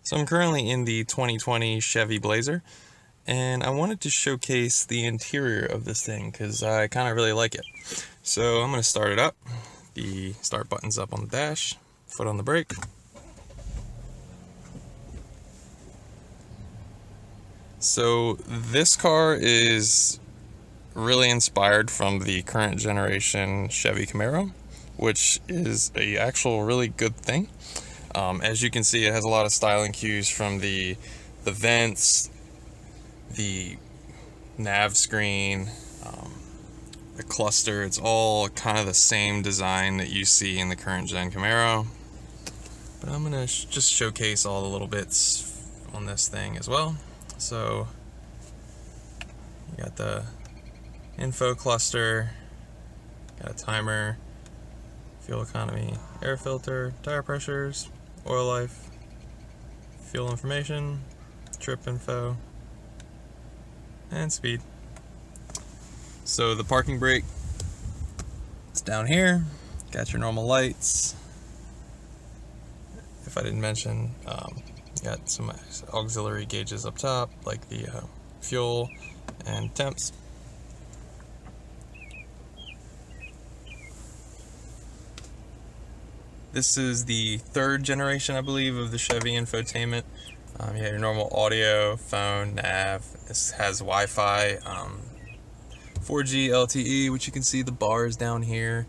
So I'm currently in the 2020 Chevy Blazer, and I wanted to showcase the interior of this thing because I kind of really like it. So I'm going to start it up. The start button's up on the dash, foot on the brake. So this car is really inspired from the current generation Chevy Camaro, which is a actual really good thing. As you can see, it has a lot of styling cues from the vents, the nav screen, the cluster. It's all kind of the same design that you see in the current gen Camaro. But I'm gonna just showcase all the little bits on this thing as well. So you got the info cluster, got a timer, fuel economy, air filter, tire pressures, oil life, fuel information, trip info, and speed. So the parking brake is down here. Got your normal lights. If I didn't mention, got some auxiliary gauges up top, like the fuel and temps. This is the third generation, I believe, of the Chevy Infotainment. You have your normal audio, phone, nav. This has Wi-Fi, 4G LTE, which you can see the bars down here.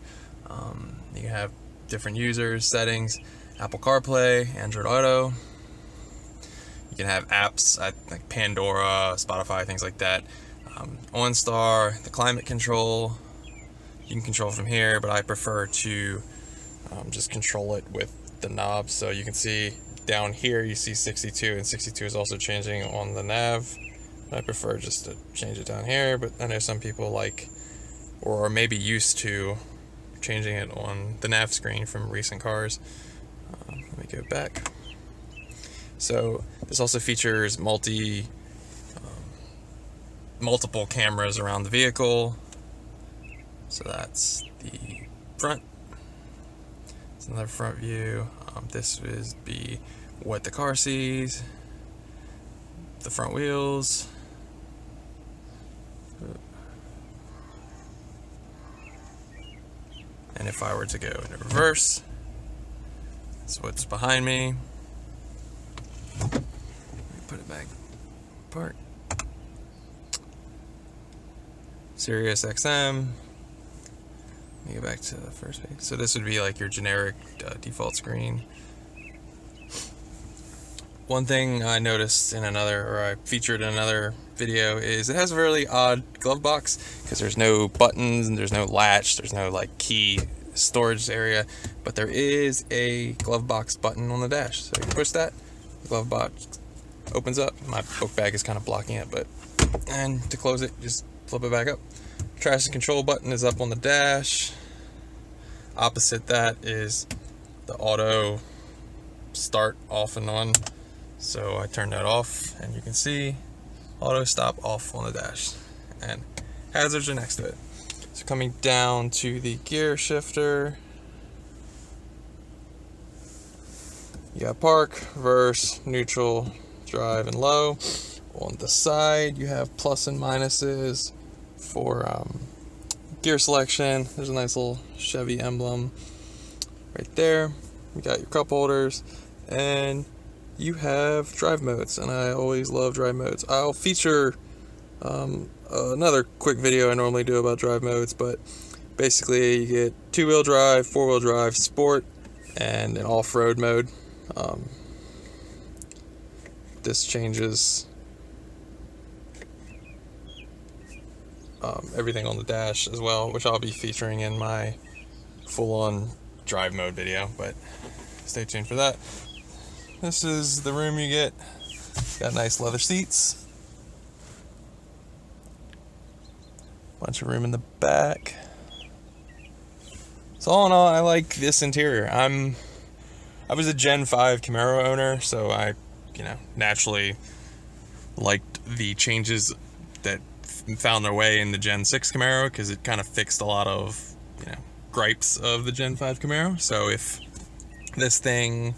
You have different users, settings, Apple CarPlay, Android Auto. You can have apps like Pandora, Spotify, things like that. OnStar, the climate control. You can control from here, but I prefer to just control it with the knobs. So you can see down here you see 62, and 62 is also changing on the nav. I prefer just to change it down here, but I know some people like or are maybe used to changing it on the nav screen from recent cars. Let me go back. So this also features multiple cameras around the vehicle. So that's the front. It's another front view. This is be what the car sees. The front wheels. And if I were to go into reverse, that's what's behind me. Let me put it back. Park. Sirius XM. Let me go back to the first page. So this would be like your generic default screen. One thing I noticed in I featured in another video is it has a really odd glove box because there's no buttons and there's no latch, there's no like key storage area, but there is a glove box button on the dash. So you push that, the glove box opens up. My book bag is kind of blocking it, and to close it, just flip it back up. Traction control button is up on the dash. Opposite that is the auto start off and on. So I turn that off, and you can see auto stop off on the dash, and hazards are next to it. So coming down to the gear shifter, you got park, reverse, neutral, drive, and low. On the side, you have plus and minuses for gear selection. There's a nice little Chevy emblem right there. You got your cup holders, and you have drive modes, and I always love drive modes. I'll feature another quick video I normally do about drive modes, but basically you get two-wheel drive, four-wheel drive, sport, and an off-road mode. This changes everything on the dash as well, which I'll be featuring in my full-on drive mode video, but stay tuned for that. This is the room you get. Got nice leather seats. Bunch of room in the back. So all in all, I like this interior. I was a Gen 5 Camaro owner, so I, naturally liked the changes that found their way in the Gen 6 Camaro because it kind of fixed a lot of, gripes of the Gen 5 Camaro. So if this thing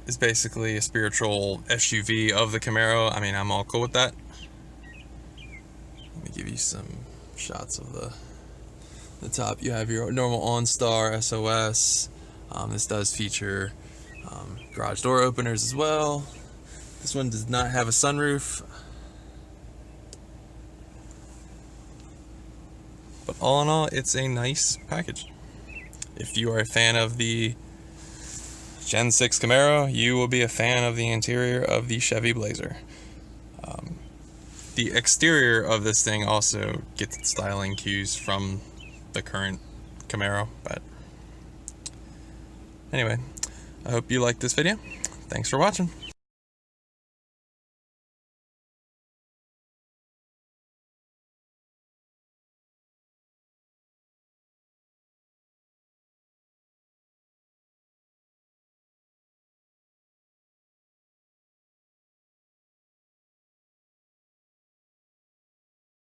is basically a spiritual SUV of the Camaro. I mean, I'm all cool with that. Let me give you some shots of the top. You have your normal OnStar SOS. This does feature garage door openers as well. This one does not have a sunroof. But all in all, it's a nice package. If you are a fan of the Gen 6 Camaro, you will be a fan of the interior of the Chevy Blazer. The exterior of this thing also gets its styling cues from the current Camaro. But anyway, I hope you liked this video. Thanks for watching.